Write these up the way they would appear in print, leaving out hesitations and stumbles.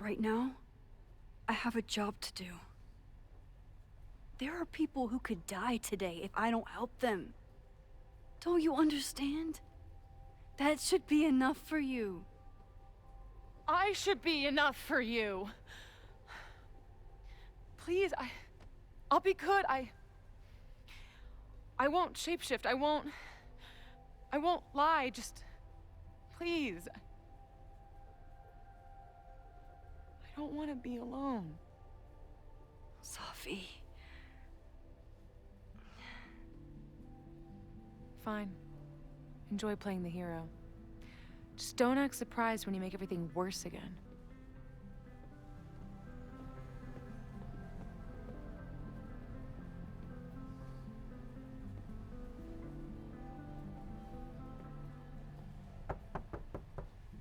right now, I have a job to do. There are people who could die today if I don't help them. Don't you understand? That should be enough for you. I should be enough for you. Please, I'll be good. I won't shapeshift. I won't lie. Just please. I don't want to be alone. Sophie. Fine. Enjoy playing the hero. Just don't act surprised when you make everything worse again.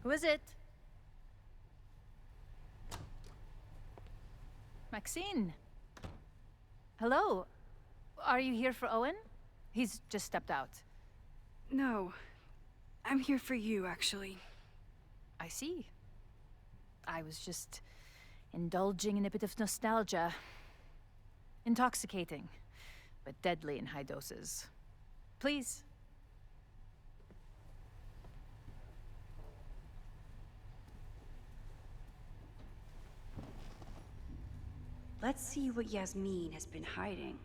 Who is it? Maxine. Hello. Are you here for Owen? He's just stepped out. No. I'm here for you, actually. I see. I was just indulging in a bit of nostalgia. Intoxicating, but deadly in high doses. Please. Let's see what Yasmin has been hiding.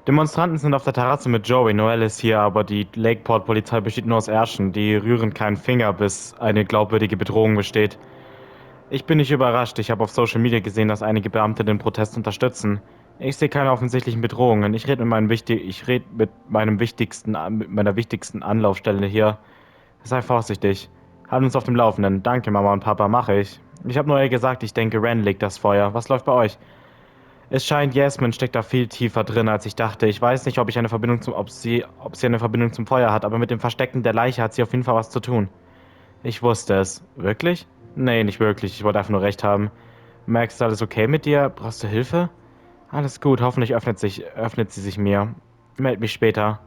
Demonstranten sind auf der Terrasse mit Joey. Noel ist hier, aber die Lakeport-Polizei besteht nur aus Ärschen. Die rühren keinen Finger, bis eine glaubwürdige Bedrohung besteht. Ich bin nicht überrascht. Ich habe auf Social Media gesehen, dass einige Beamte den Protest unterstützen. Ich sehe keine offensichtlichen Bedrohungen. Ich rede mit meiner wichtigsten Anlaufstelle hier. Sei vorsichtig. Halt uns auf dem Laufenden. Danke, Mama und Papa, mache ich. Ich habe Noel gesagt, ich denke, Ren legt das Feuer. Was läuft bei euch? Es scheint, Jasmine steckt da viel tiefer drin, als ich dachte. Ich weiß nicht, ob sie eine Verbindung zum Feuer hat, aber mit dem Verstecken der Leiche hat sie auf jeden Fall was zu tun. Ich wusste es. Wirklich? Nee, nicht wirklich. Ich wollte einfach nur recht haben. Max, ist alles okay mit dir? Brauchst du Hilfe? Alles gut, hoffentlich öffnet sie sich mir. Meld mich später.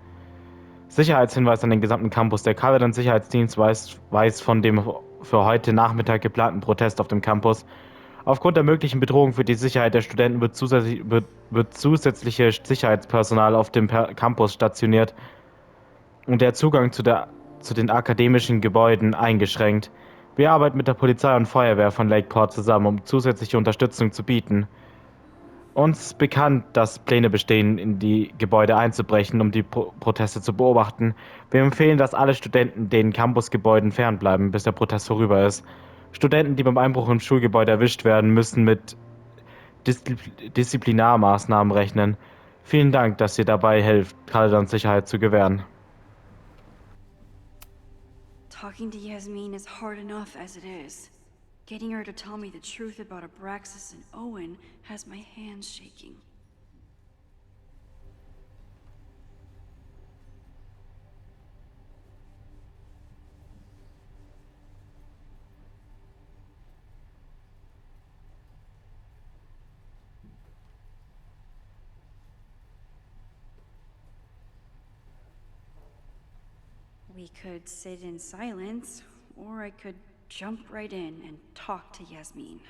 Sicherheitshinweis an den gesamten Campus. Der Covenant-Sicherheitsdienst weiß von dem für heute Nachmittag geplanten Protest auf dem Campus. Aufgrund der möglichen Bedrohung für die Sicherheit der Studenten wird zusätzliche Sicherheitspersonal auf dem Campus stationiert und der Zugang zu den akademischen Gebäuden eingeschränkt. Wir arbeiten mit der Polizei und Feuerwehr von Lakeport zusammen, um zusätzliche Unterstützung zu bieten. Uns ist bekannt, dass Pläne bestehen, in die Gebäude einzubrechen, um die Proteste zu beobachten. Wir empfehlen, dass alle Studenten den Campusgebäuden fernbleiben, bis der Protest vorüber ist. Studenten, die beim Einbruch im Schulgebäude erwischt werden, müssen mit Disziplinarmaßnahmen rechnen. Vielen Dank, dass ihr dabei helft, Kaldans Sicherheit zu gewähren. Talking to Yasmin is hard enough as it is. Getting her to tell me the truth about Abraxas and Owen has my hands shaking. We could sit in silence, or I could jump right in and talk to Yasmin.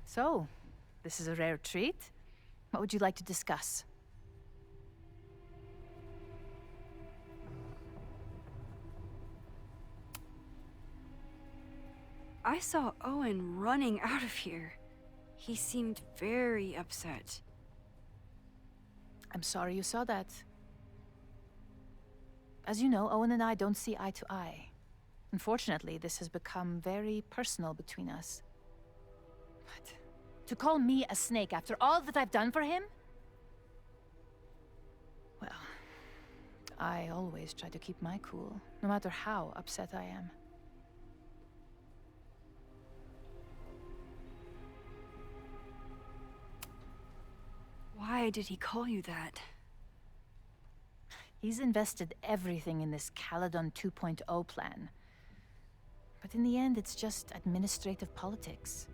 So, this is a rare treat. What would you like to discuss? I saw Owen running out of here. He seemed very upset. I'm sorry you saw that. As you know, Owen and I don't see eye to eye. Unfortunately, this has become very personal between us. But to call me a snake after all that I've done for him? Well, I always try to keep my cool, no matter how upset I am. Why did he call you that? He's invested everything in this Caledon 2.0 plan. But in the end, it's just administrative politics.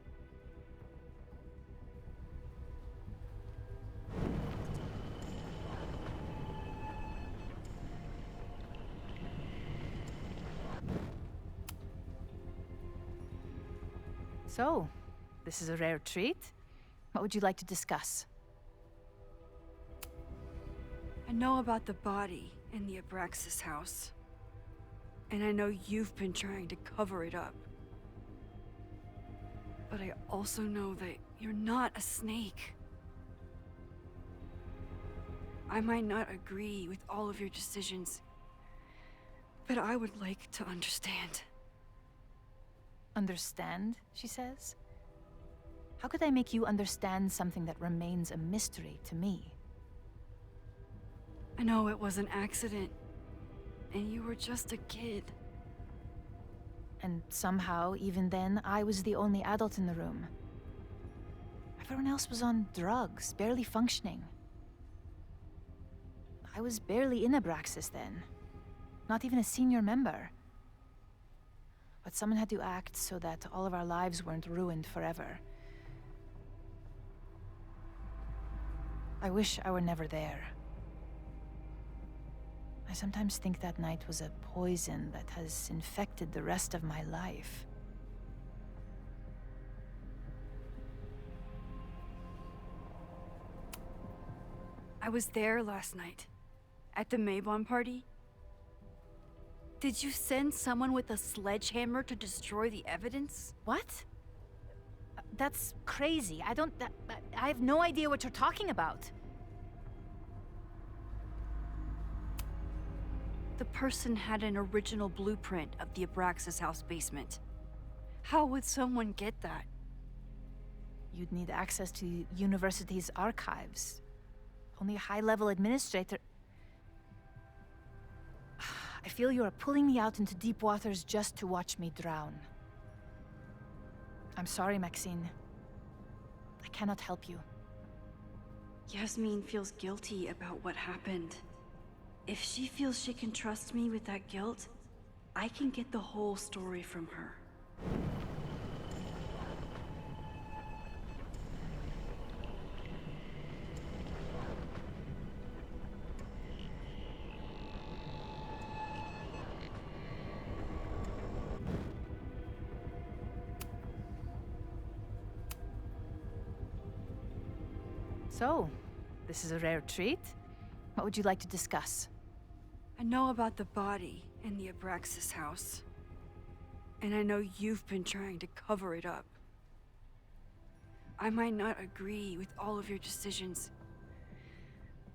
So, this is a rare treat. What would you like to discuss? I know about the body in the Abraxas house. And I know you've been trying to cover it up. But I also know that you're not a snake. I might not agree with all of your decisions, but I would like to understand. Understand, she says? How could I make you understand something that remains a mystery to me? I know it was an accident, and you were just a kid. And somehow, even then, I was the only adult in the room. Everyone else was on drugs, barely functioning. I was barely in Abraxas then. Not even a senior member. But someone had to act so that all of our lives weren't ruined forever. I wish I were never there. I sometimes think that night was a poison that has infected the rest of my life. I was there last night, at the Maybon party. Did you send someone with a sledgehammer to destroy the evidence? What? That's crazy. I have no idea what you're talking about. The person had an original blueprint of the Abraxas house basement. How would someone get that? You'd need access to the university's archives. Only a high-level administrator... I feel you are pulling me out into deep waters just to watch me drown. I'm sorry, Maxine. I cannot help you. Yasmin feels guilty about what happened. If she feels she can trust me with that guilt, I can get the whole story from her. So, this is a rare treat. What would you like to discuss? I know about the body in the Abraxas house. And I know you've been trying to cover it up. I might not agree with all of your decisions,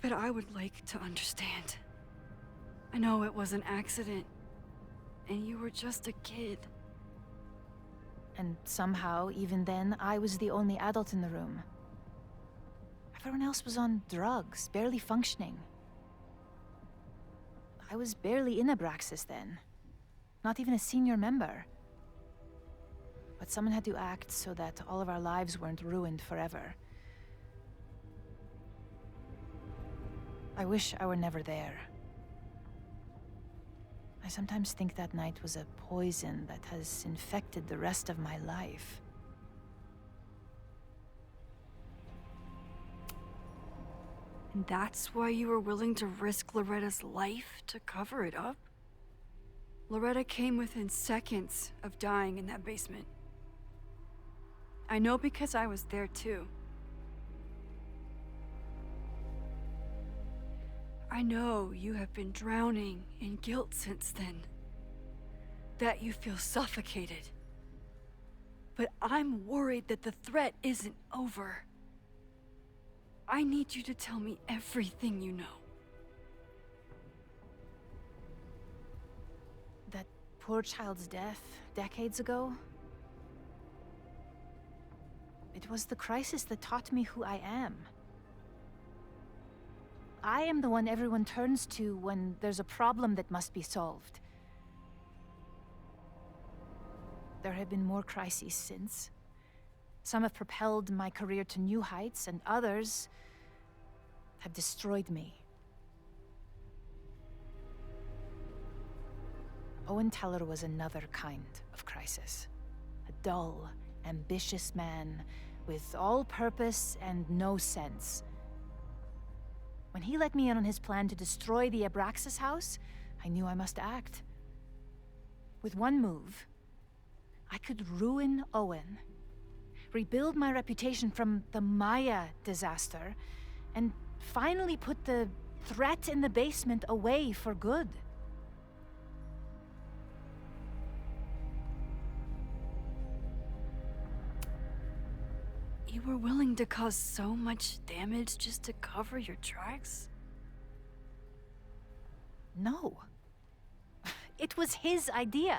but I would like to understand. I know it was an accident, and you were just a kid. And somehow, even then, I was the only adult in the room. Everyone else was on drugs, barely functioning. I was barely in Abraxas then. Not even a senior member. But someone had to act so that all of our lives weren't ruined forever. I wish I were never there. I sometimes think that night was a poison that has infected the rest of my life. And that's why you were willing to risk Loretta's life to cover it up? Loretta came within seconds of dying in that basement. I know because I was there too. I know you have been drowning in guilt since then. That you feel suffocated. But I'm worried that the threat isn't over. I need you to tell me everything you know. That poor child's death decades ago? It was the crisis that taught me who I am. I am the one everyone turns to when there's a problem that must be solved. There have been more crises since. Some have propelled my career to new heights, and others have destroyed me. Owen Teller was another kind of crisis. A dull, ambitious man with all purpose and no sense. When he let me in on his plan to destroy the Abraxas house, I knew I must act. With one move, I could ruin Owen, rebuild my reputation from the Maya disaster, and finally put the threat in the basement away for good. You were willing to cause so much damage just to cover your tracks? No. It was his idea.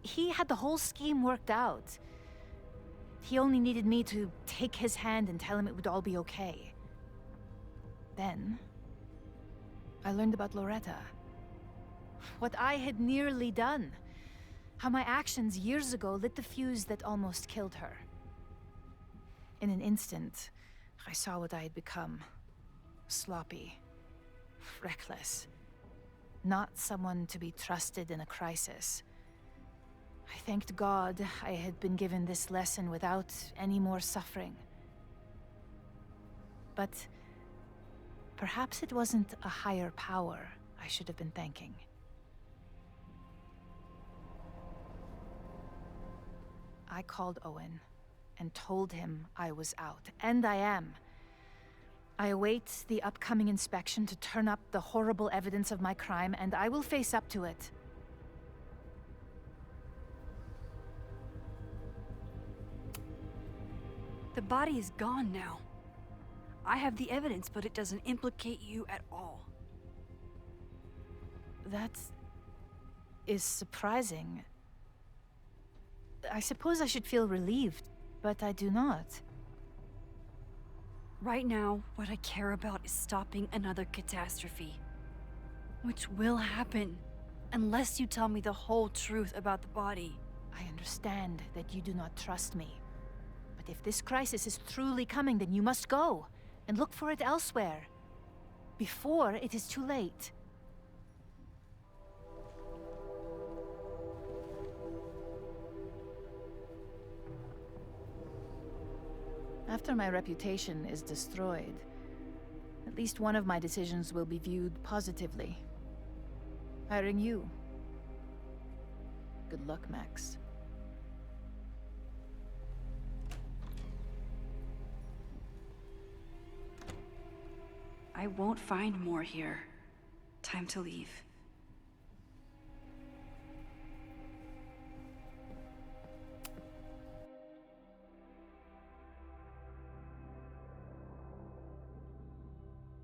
He had the whole scheme worked out. He only needed me to take his hand and tell him it would all be okay. Then, I learned about Loretta. What I had nearly done. How my actions years ago lit the fuse that almost killed her. In an instant, I saw what I had become. Sloppy. Reckless. Not someone to be trusted in a crisis. I thanked God I had been given this lesson without any more suffering. But perhaps it wasn't a higher power I should have been thanking. I called Owen and told him I was out, and I am. I await the upcoming inspection to turn up the horrible evidence of my crime, and I will face up to it. The body is gone now. I have the evidence, but it doesn't implicate you at all. That is surprising. I suppose I should feel relieved, but I do not. Right now, what I care about is stopping another catastrophe. Which will happen, unless you tell me the whole truth about the body. I understand that you do not trust me. But if this crisis is truly coming, then you must go and look for it elsewhere. Before it is too late. After my reputation is destroyed, at least one of my decisions will be viewed positively. Hiring you. Good luck, Max. I won't find more here. Time to leave.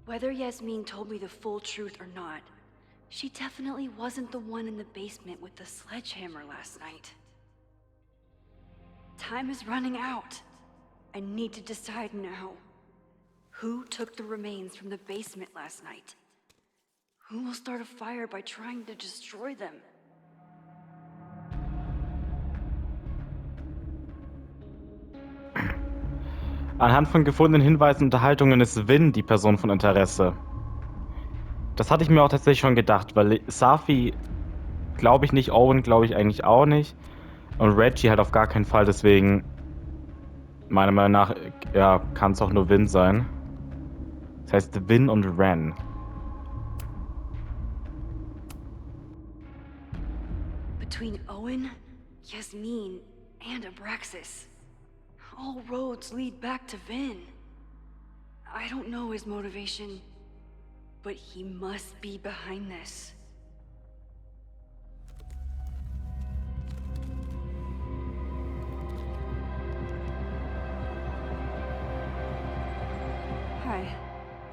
Whether Yasmin told me the full truth or not, she definitely wasn't the one in the basement with the sledgehammer last night. Time is running out. I need to decide now. Who took the remains from the basement last night? Who will start a fire by trying to destroy them? Anhand von gefundenen Hinweisen und Unterhaltungen ist Vin die Person von Interesse. Das hatte ich mir auch tatsächlich schon gedacht, weil Safi glaube ich nicht, Owen glaube ich eigentlich auch nicht und Reggie halt auf gar keinen Fall, deswegen meiner Meinung nach ja, kann es auch nur Vin sein. Das heißt Vin und Ren. Between Owen, Yasmin, and Abraxas, all roads lead back to Vin. I don't know his motivation, but he must be behind this. Alright.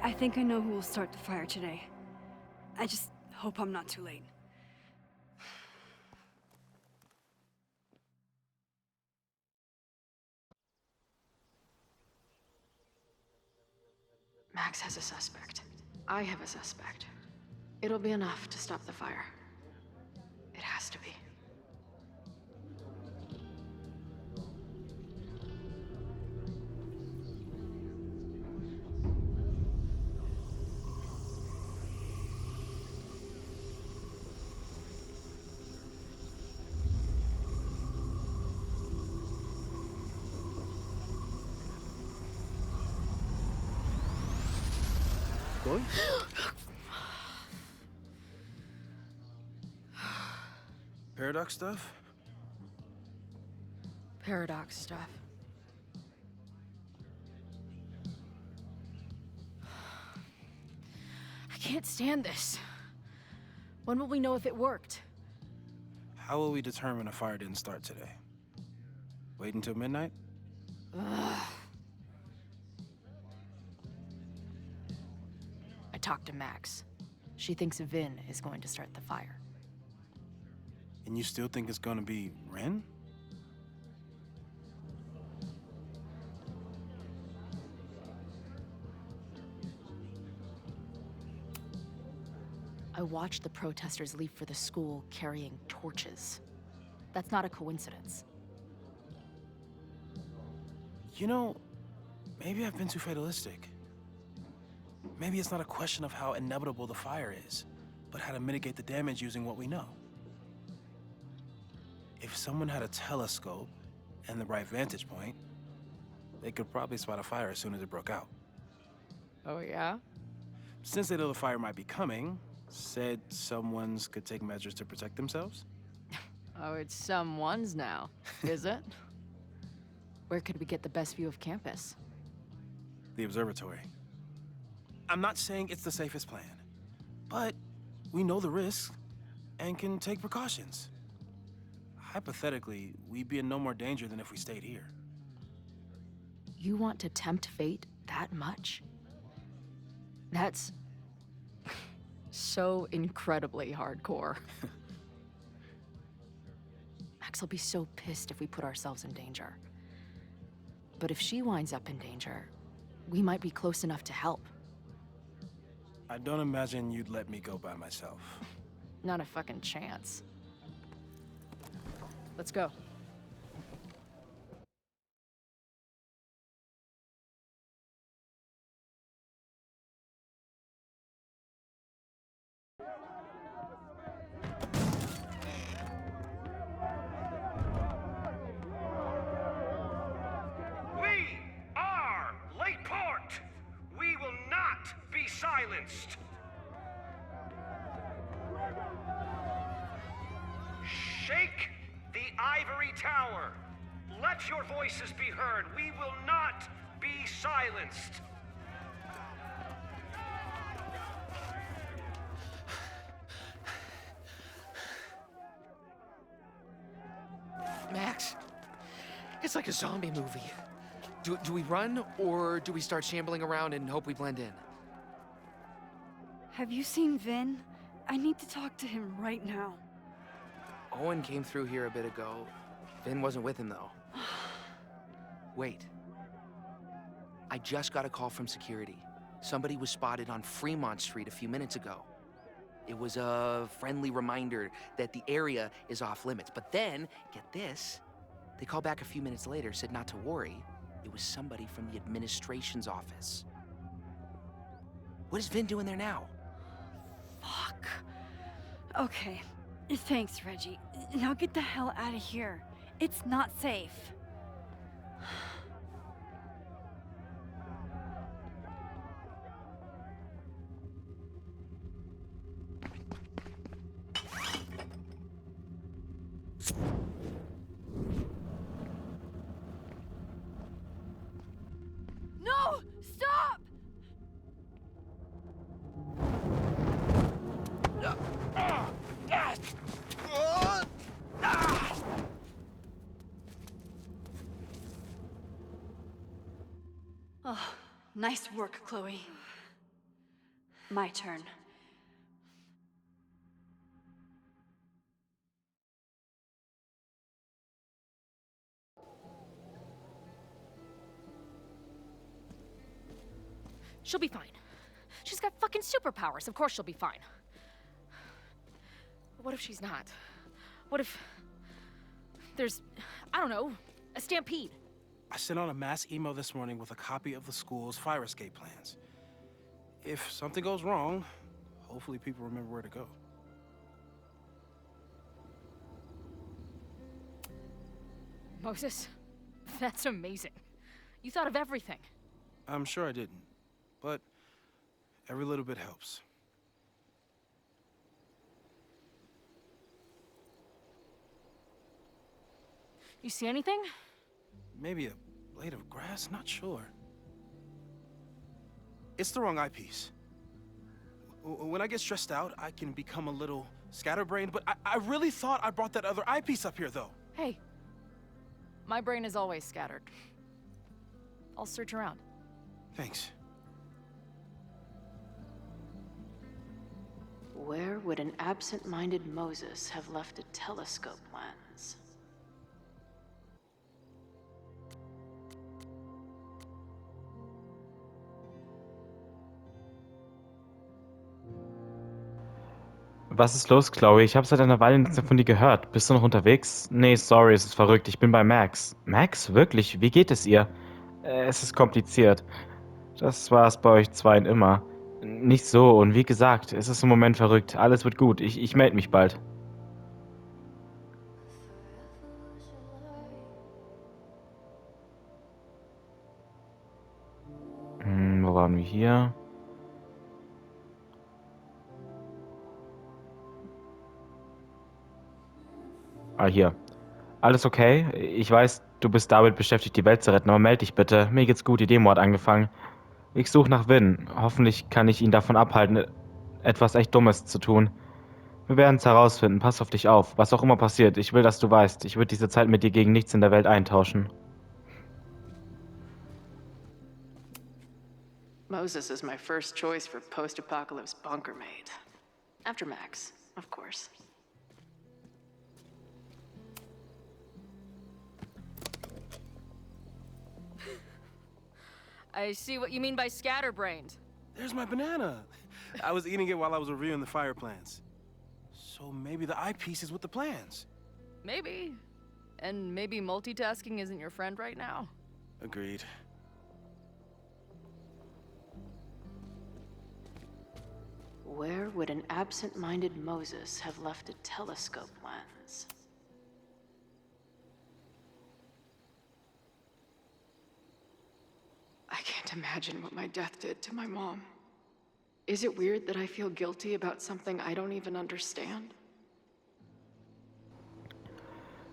I think I know who will start the fire today. I just hope I'm not too late. Max has a suspect. I have a suspect. It'll be enough to stop the fire. It has to be. Going? Paradox stuff? Paradox stuff. I can't stand this. When will we know if it worked? How will we determine a fire didn't start today? Wait until midnight? I talked to Max. She thinks Vin is going to start the fire. And you still think it's gonna be Ren? I watched the protesters leave for the school carrying torches. That's not a coincidence. You know, maybe I've been too fatalistic. Maybe it's not a question of how inevitable the fire is, but how to mitigate the damage using what we know. If someone had a telescope and the right vantage point, they could probably spot a fire as soon as it broke out. Oh, yeah? Since they know the fire might be coming, said someone's could take measures to protect themselves? Oh, it's someone's now, is it? Where could we get the best view of campus? The observatory. I'm not saying it's the safest plan, but we know the risks and can take precautions. Hypothetically, we'd be in no more danger than if we stayed here. You want to tempt fate that much? That's so incredibly hardcore. Max will be so pissed if we put ourselves in danger. But if she winds up in danger, we might be close enough to help. I don't imagine you'd let me go by myself. Not a fucking chance. Let's go. We are Lakeport! We will not be silenced! Shake the ivory tower! Let your voices be heard! We will not be silenced! Max, it's like a zombie movie. Do we run, or do we start shambling around and hope we blend in? Have you seen Vin? I need to talk to him right now. Owen came through here a bit ago. Vin wasn't with him, though. Wait. I just got a call from security. Somebody was spotted on Fremont Street a few minutes ago. It was a friendly reminder that the area is off limits. But then, get this, they called back a few minutes later, said not to worry. It was somebody from the administration's office. What is Vin doing there now? Fuck. Okay. Thanks, Reggie. Now get the hell out of here. It's not safe. No! Stop! Oh, Nice work, Chloe. My turn. She'll be fine. She's got fucking superpowers. Of course she'll be fine. But what if she's not? What if there's, I don't know, a stampede? I sent out a mass email this morning with a copy of the school's fire escape plans. If something goes wrong, hopefully people remember where to go. Moses, that's amazing. You thought of everything. I'm sure I didn't, but every little bit helps. You see anything? Maybe a blade of grass? Not sure. It's the wrong eyepiece. When I get stressed out, I can become a little scatterbrained, but I really thought I brought that other eyepiece up here, though. Hey, my brain is always scattered. I'll search around. Thanks. Where would an absent-minded Moses have left a telescope lens? Was ist los, Chloe? Ich habe seit einer Weile nichts mehr von dir gehört. Bist du noch unterwegs? Nee, sorry, es ist verrückt. Ich bin bei Max. Max? Wirklich? Wie geht es ihr? Es ist kompliziert. Das war es bei euch zweien immer. Nicht so, und wie gesagt, es ist im Moment verrückt. Alles wird gut. Ich melde mich bald. Wo waren wir hier? Ah, hier. Alles okay? Ich weiß, du bist damit beschäftigt, die Welt zu retten, aber melde dich bitte. Mir geht's gut, die Demo hat angefangen. Ich suche nach Vin. Hoffentlich kann ich ihn davon abhalten, etwas echt Dummes zu tun. Wir werden es herausfinden. Pass auf dich auf. Was auch immer passiert, ich will, dass du weißt, ich würde diese Zeit mit dir gegen nichts in der Welt eintauschen. Moses is my first choice for post-apocalypse bunker mate. After Max, of course. I see what you mean by scatterbrained. There's my banana. I was eating it while I was reviewing the fire plans. So maybe the eyepiece is with the plans. Maybe. And maybe multitasking isn't your friend right now. Agreed. Where would an absent-minded Moses have left a telescope lens? I can't imagine what my death did to my mom. Is it weird that I feel guilty about something I don't even understand?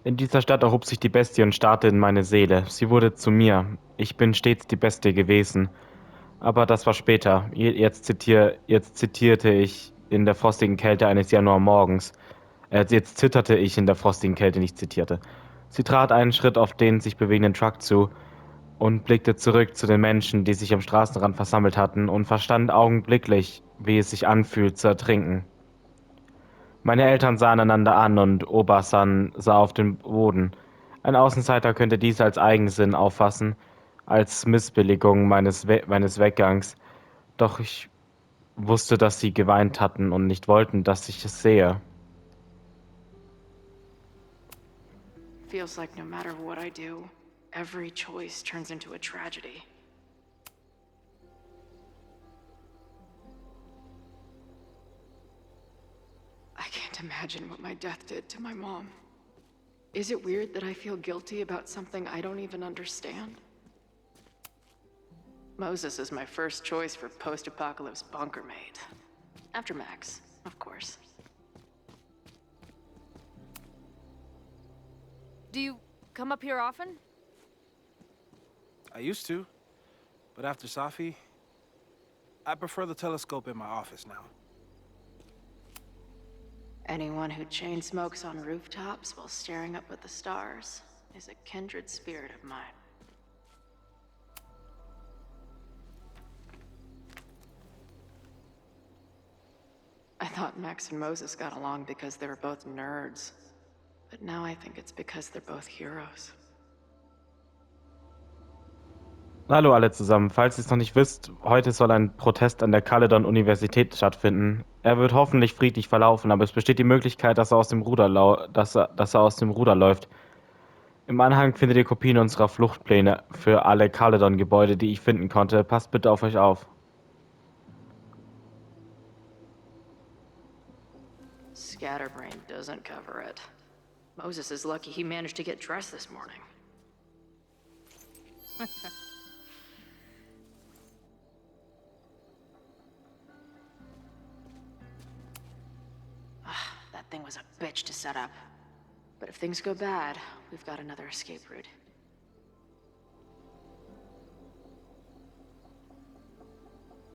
In dieser Stadt erhob sich die Bestie und starrte in meine Seele. Sie wurde zu mir. Ich bin stets die Bestie gewesen. Aber das war später. Jetzt zitierte ich in der frostigen Kälte eines Januarmorgens. Jetzt zitterte ich in der frostigen Kälte, nicht zitierte. Sie trat einen Schritt auf den sich bewegenden Truck zu und blickte zurück zu den Menschen, die sich am Straßenrand versammelt hatten, und verstand augenblicklich, wie es sich anfühlt, zu ertrinken. Meine Eltern sahen einander an und Obasan sah auf den Boden. Ein Außenseiter könnte dies als Eigensinn auffassen, als Missbilligung meines Weggangs. Doch ich wusste, dass sie geweint hatten und nicht wollten, dass ich es sehe. Feels like no matter what I do, every choice turns into a tragedy. I can't imagine what my death did to my mom. Is it weird that I feel guilty about something I don't even understand? Moses is my first choice for post-apocalypse bunker mate. After Max, of course. Do you come up here often? I used to, but after Safi, I prefer the telescope in my office now. Anyone who chain smokes on rooftops while staring up at the stars is a kindred spirit of mine. thought Max and Moses got along because they were both nerds. But now I think it's because they're both heroes. Hallo alle zusammen. Falls ihr es noch nicht wisst, heute soll ein Protest an der Caledon-Universität stattfinden. Er wird hoffentlich friedlich verlaufen, aber es besteht die Möglichkeit, dass er aus dem Ruder läuft. Im Anhang findet ihr Kopien unserer Fluchtpläne für alle Caledon-Gebäude, die ich finden konnte. Passt bitte auf euch auf. Scatterbrain doesn't cover it. Moses is lucky he managed to get dressed this morning. That thing was a bitch to set up. But if things go bad, we've got another escape route.